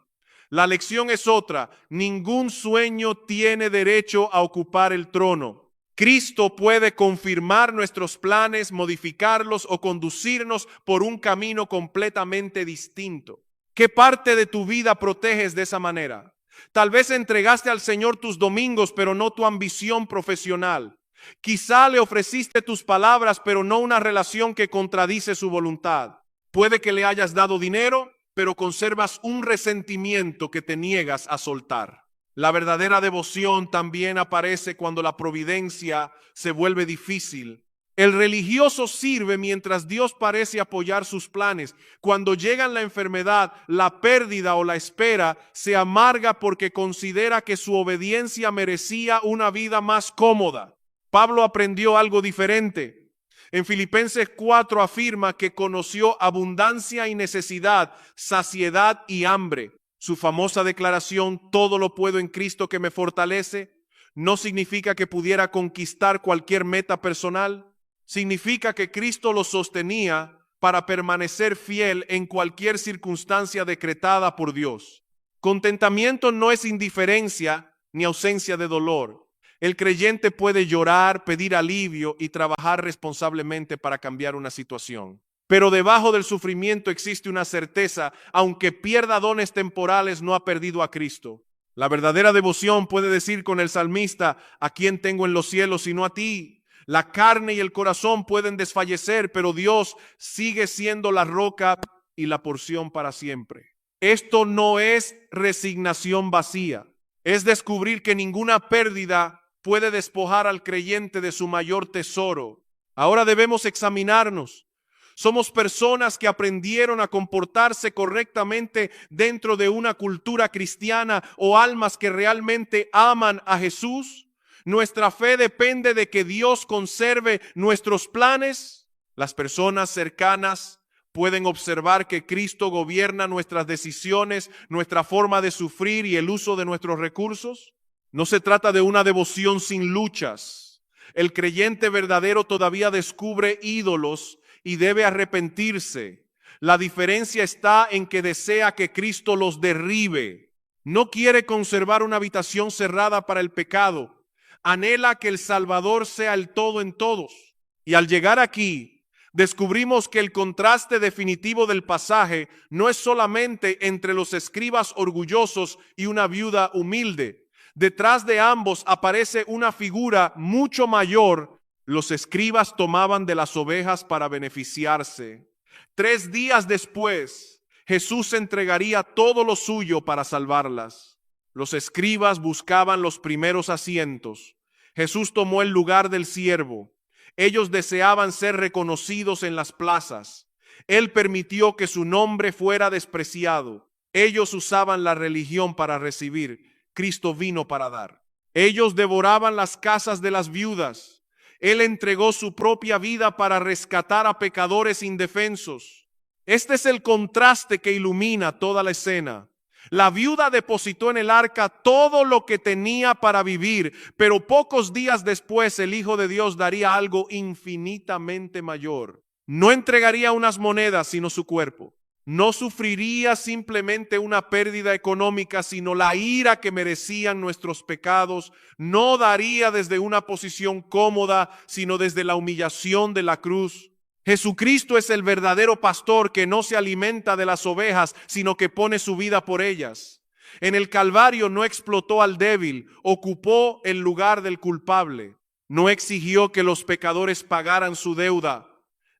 La lección es otra: ningún sueño tiene derecho a ocupar el trono. Cristo puede confirmar nuestros planes, modificarlos o conducirnos por un camino completamente distinto. ¿Qué parte de tu vida proteges de esa manera? Tal vez entregaste al Señor tus domingos, pero no tu ambición profesional. Quizá le ofreciste tus palabras, pero no una relación que contradice su voluntad. Puede que le hayas dado dinero, pero conservas un resentimiento que te niegas a soltar. La verdadera devoción también aparece cuando la providencia se vuelve difícil. El religioso sirve mientras Dios parece apoyar sus planes. Cuando llegan la enfermedad, la pérdida o la espera, se amarga porque considera que su obediencia merecía una vida más cómoda. Pablo aprendió algo diferente. En Filipenses 4 afirma que conoció abundancia y necesidad, saciedad y hambre. Su famosa declaración, todo lo puedo en Cristo que me fortalece, no significa que pudiera conquistar cualquier meta personal. Significa que Cristo lo sostenía para permanecer fiel en cualquier circunstancia decretada por Dios. Contentamiento no es indiferencia ni ausencia de dolor. El creyente puede llorar, pedir alivio y trabajar responsablemente para cambiar una situación. Pero debajo del sufrimiento existe una certeza: aunque pierda dones temporales, no ha perdido a Cristo. La verdadera devoción puede decir con el salmista: ¿a quién tengo en los cielos sino a ti? La carne y el corazón pueden desfallecer, pero Dios sigue siendo la roca y la porción para siempre. Esto no es resignación vacía, es descubrir que ninguna pérdida puede despojar al creyente de su mayor tesoro. Ahora debemos examinarnos. Somos personas que aprendieron a comportarse correctamente dentro de una cultura cristiana, o almas que realmente aman a Jesús. Nuestra fe depende de que Dios conserve nuestros planes. Las personas cercanas pueden observar que Cristo gobierna nuestras decisiones, nuestra forma de sufrir y el uso de nuestros recursos. No se trata de una devoción sin luchas. El creyente verdadero todavía descubre ídolos y debe arrepentirse. La diferencia está en que desea que Cristo los derribe. No quiere conservar una habitación cerrada para el pecado. Anhela que el Salvador sea el todo en todos. Y al llegar aquí, descubrimos que el contraste definitivo del pasaje no es solamente entre los escribas orgullosos y una viuda humilde. Detrás de ambos aparece una figura mucho mayor. Los escribas tomaban de las ovejas para beneficiarse. 3 días después, Jesús entregaría todo lo suyo para salvarlas. Los escribas buscaban los primeros asientos. Jesús tomó el lugar del siervo. Ellos deseaban ser reconocidos en las plazas. Él permitió que su nombre fuera despreciado. Ellos usaban la religión para recibir. Cristo vino para dar. Ellos devoraban las casas de las viudas. Él entregó su propia vida para rescatar a pecadores indefensos. Este es el contraste que ilumina toda la escena. La viuda depositó en el arca todo lo que tenía para vivir, pero pocos días después el Hijo de Dios daría algo infinitamente mayor. No entregaría unas monedas, sino su cuerpo. No sufriría simplemente una pérdida económica, sino la ira que merecían nuestros pecados. No daría desde una posición cómoda, sino desde la humillación de la cruz. Jesucristo es el verdadero pastor que no se alimenta de las ovejas, sino que pone su vida por ellas. En el Calvario no explotó al débil, ocupó el lugar del culpable. No exigió que los pecadores pagaran su deuda,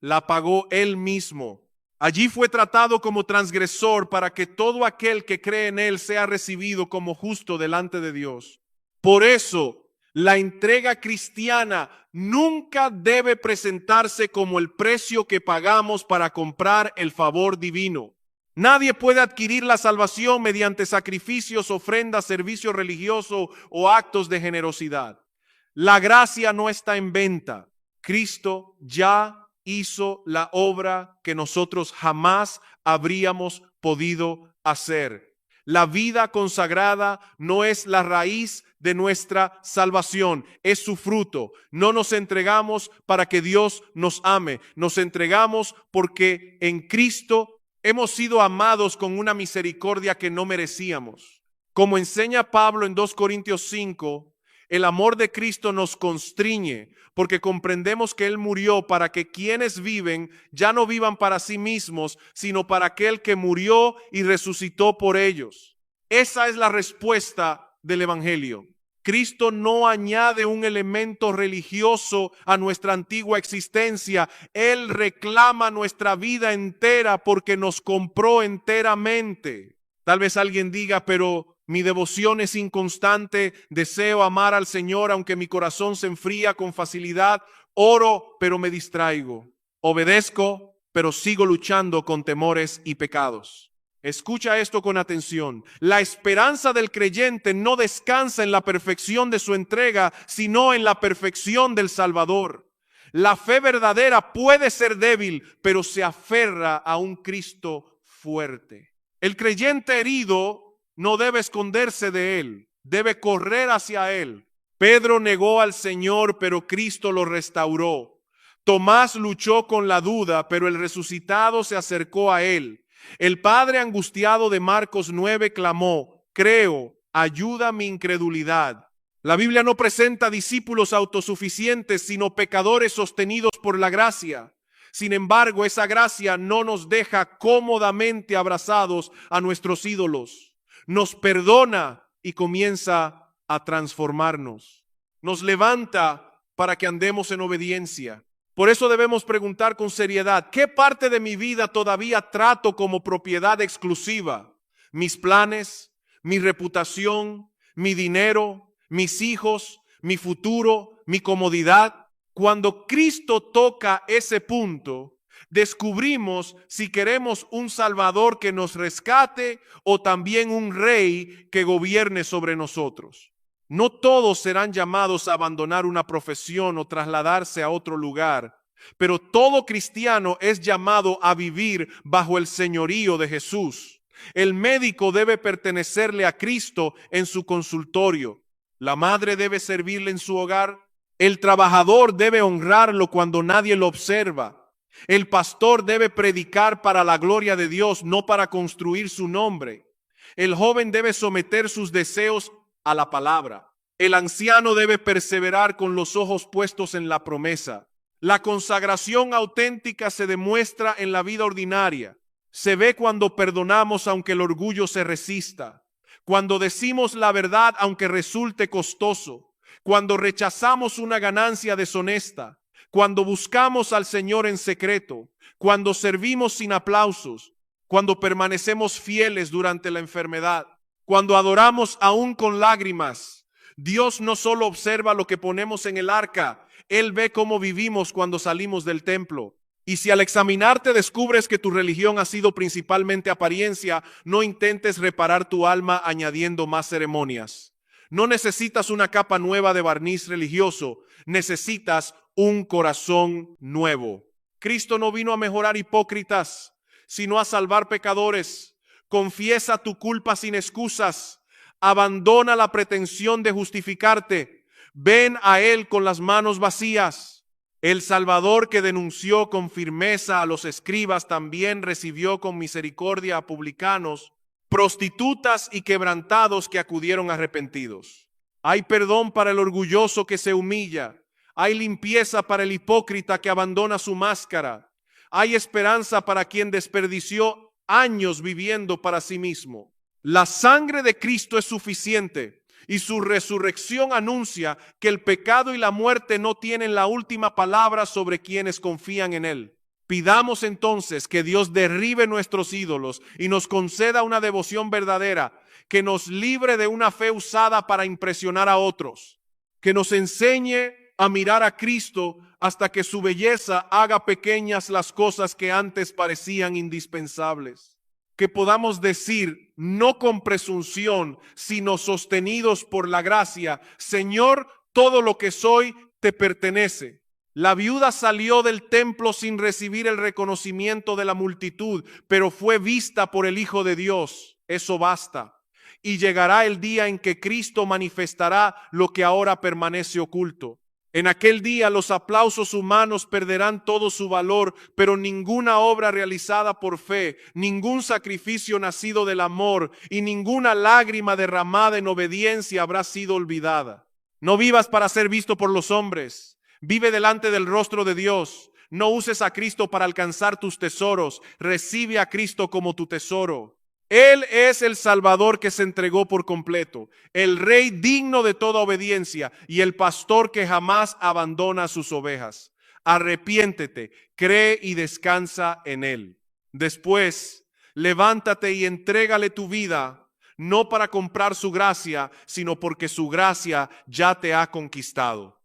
la pagó él mismo. Allí fue tratado como transgresor para que todo aquel que cree en él sea recibido como justo delante de Dios. Por eso, la entrega cristiana nunca debe presentarse como el precio que pagamos para comprar el favor divino. Nadie puede adquirir la salvación mediante sacrificios, ofrendas, servicio religioso o actos de generosidad. La gracia no está en venta. Cristo ya hizo la obra que nosotros jamás habríamos podido hacer. La vida consagrada no es la raíz de nuestra salvación, es su fruto. No nos entregamos para que Dios nos ame, nos entregamos porque en Cristo hemos sido amados con una misericordia que no merecíamos. Como enseña Pablo en 2 Corintios 5, el amor de Cristo nos constriñe porque comprendemos que Él murió para que quienes viven ya no vivan para sí mismos, sino para aquel que murió y resucitó por ellos. Esa es la respuesta del Evangelio. Cristo no añade un elemento religioso a nuestra antigua existencia. Él reclama nuestra vida entera porque nos compró enteramente. Tal vez alguien diga, pero mi devoción es inconstante, deseo amar al Señor aunque mi corazón se enfría con facilidad, oro pero me distraigo, obedezco pero sigo luchando con temores y pecados. Escucha esto con atención. La esperanza del creyente no descansa en la perfección de su entrega, sino en la perfección del Salvador. La fe verdadera puede ser débil, pero se aferra a un Cristo fuerte. El creyente herido no debe esconderse de él, debe correr hacia él. Pedro negó al Señor, pero Cristo lo restauró. Tomás luchó con la duda, pero el resucitado se acercó a él. El padre angustiado de Marcos 9 clamó, creo, ayuda mi incredulidad. La Biblia no presenta discípulos autosuficientes, sino pecadores sostenidos por la gracia. Sin embargo, esa gracia no nos deja cómodamente abrazados a nuestros ídolos. Nos perdona y comienza a transformarnos. Nos levanta para que andemos en obediencia. Por eso debemos preguntar con seriedad, ¿qué parte de mi vida todavía trato como propiedad exclusiva? ¿Mis planes, mi reputación, mi dinero, mis hijos, mi futuro, mi comodidad? Cuando Cristo toca ese punto, descubrimos si queremos un Salvador que nos rescate o también un rey que gobierne sobre nosotros. No todos serán llamados a abandonar una profesión o trasladarse a otro lugar, pero todo cristiano es llamado a vivir bajo el señorío de Jesús. El médico debe pertenecerle a Cristo en su consultorio. La madre debe servirle en su hogar. El trabajador debe honrarlo cuando nadie lo observa. El pastor debe predicar para la gloria de Dios, no para construir su nombre. El joven debe someter sus deseos a la palabra. El anciano debe perseverar con los ojos puestos en la promesa. La consagración auténtica se demuestra en la vida ordinaria. Se ve cuando perdonamos aunque el orgullo se resista, cuando decimos la verdad aunque resulte costoso, cuando rechazamos una ganancia deshonesta, cuando buscamos al Señor en secreto, cuando servimos sin aplausos, cuando permanecemos fieles durante la enfermedad, cuando adoramos aún con lágrimas. Dios no solo observa lo que ponemos en el arca, Él ve cómo vivimos cuando salimos del templo. Y si al examinarte descubres que tu religión ha sido principalmente apariencia, no intentes reparar tu alma añadiendo más ceremonias. No necesitas una capa nueva de barniz religioso, necesitas un corazón nuevo. Cristo no vino a mejorar hipócritas, sino a salvar pecadores. Confiesa tu culpa sin excusas. Abandona la pretensión de justificarte. Ven a Él con las manos vacías. El Salvador que denunció con firmeza a los escribas también recibió con misericordia a publicanos, prostitutas y quebrantados que acudieron arrepentidos. Hay perdón para el orgulloso que se humilla. Hay limpieza para el hipócrita que abandona su máscara. Hay esperanza para quien desperdició años viviendo para sí mismo. La sangre de Cristo es suficiente y su resurrección anuncia que el pecado y la muerte no tienen la última palabra sobre quienes confían en Él. Pidamos entonces que Dios derribe nuestros ídolos y nos conceda una devoción verdadera, que nos libre de una fe usada para impresionar a otros, que nos enseñe a mirar a Cristo hasta que su belleza haga pequeñas las cosas que antes parecían indispensables. Que podamos decir, no con presunción, sino sostenidos por la gracia: Señor, todo lo que soy te pertenece. La viuda salió del templo sin recibir el reconocimiento de la multitud, pero fue vista por el Hijo de Dios. Eso basta. Y llegará el día en que Cristo manifestará lo que ahora permanece oculto. En aquel día los aplausos humanos perderán todo su valor, pero ninguna obra realizada por fe, ningún sacrificio nacido del amor y ninguna lágrima derramada en obediencia habrá sido olvidada. No vivas para ser visto por los hombres. Vive delante del rostro de Dios. No uses a Cristo para alcanzar tus tesoros. Recibe a Cristo como tu tesoro. Él es el Salvador que se entregó por completo, el Rey digno de toda obediencia y el pastor que jamás abandona a sus ovejas. Arrepiéntete, cree y descansa en Él. Después, levántate y entrégale tu vida, no para comprar su gracia, sino porque su gracia ya te ha conquistado.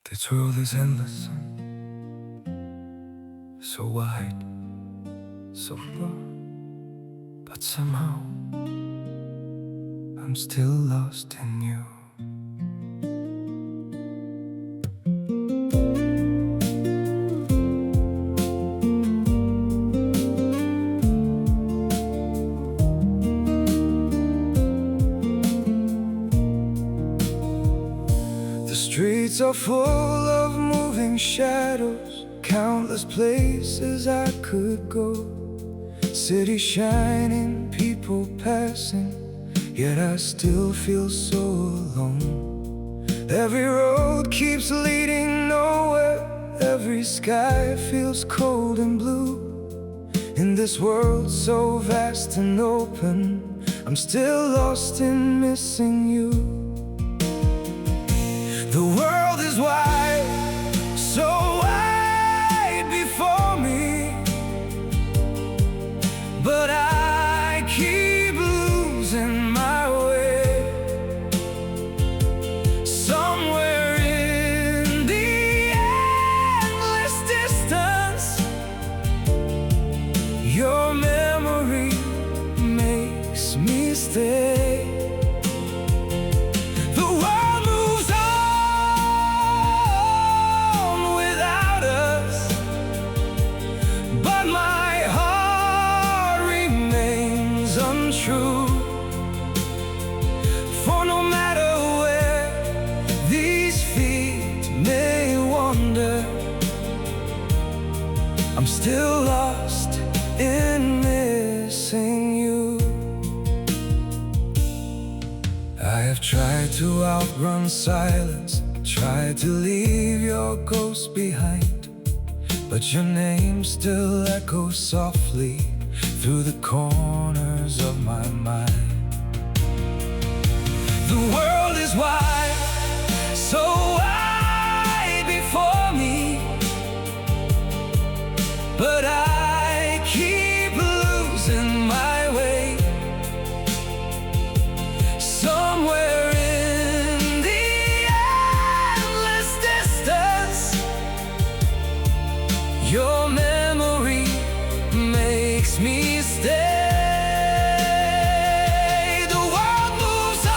This world is endless, so wide, so far. But somehow, I'm still lost in you. The streets are full of moving shadows, countless places I could go. City shining, people passing, yet I still feel so alone. Every road keeps leading nowhere, every sky feels cold and blue. In this world so vast and open, I'm still lost in missing you. The world is wide, so wide before me, but I keep losing my way. Somewhere in the endless distance, your memory makes me stay. The world moves on without us, but my heart untrue. For no matter where these feet may wander, I'm still lost in missing you. I have tried to outrun silence, tried to leave your ghost behind, but your name still echoes softly through the corners of my mind. The world is wide, so wide before me, but I keep losing my way. Somewhere in the endless distance, your memory makes me stay. The world moves on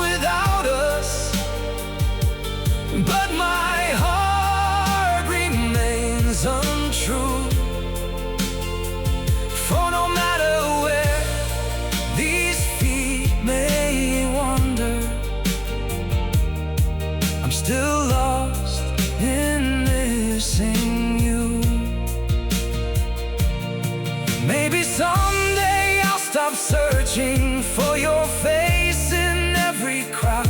without us, but my heart remains untrue. For no matter where these feet may wander, I'm still lost in missing you. Maybe someday I'll stop searching for your face in every crowd,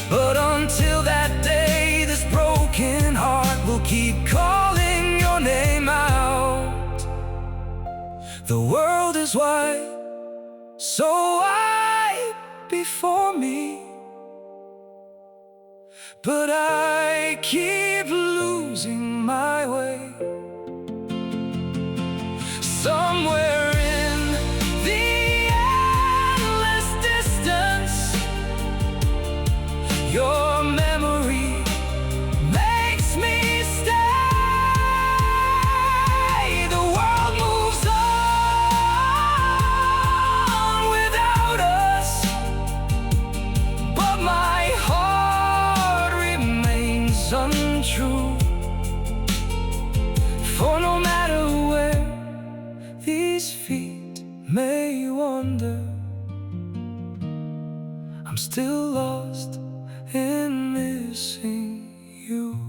but until that day, this broken heart is wide, so wide before me, but I keep losing my way. Somewhere in the endless distance, your memory makes me stay. The world moves on without us, but my heart remains untrue. For no matter where these feet may wander, I'm still lost in missing you.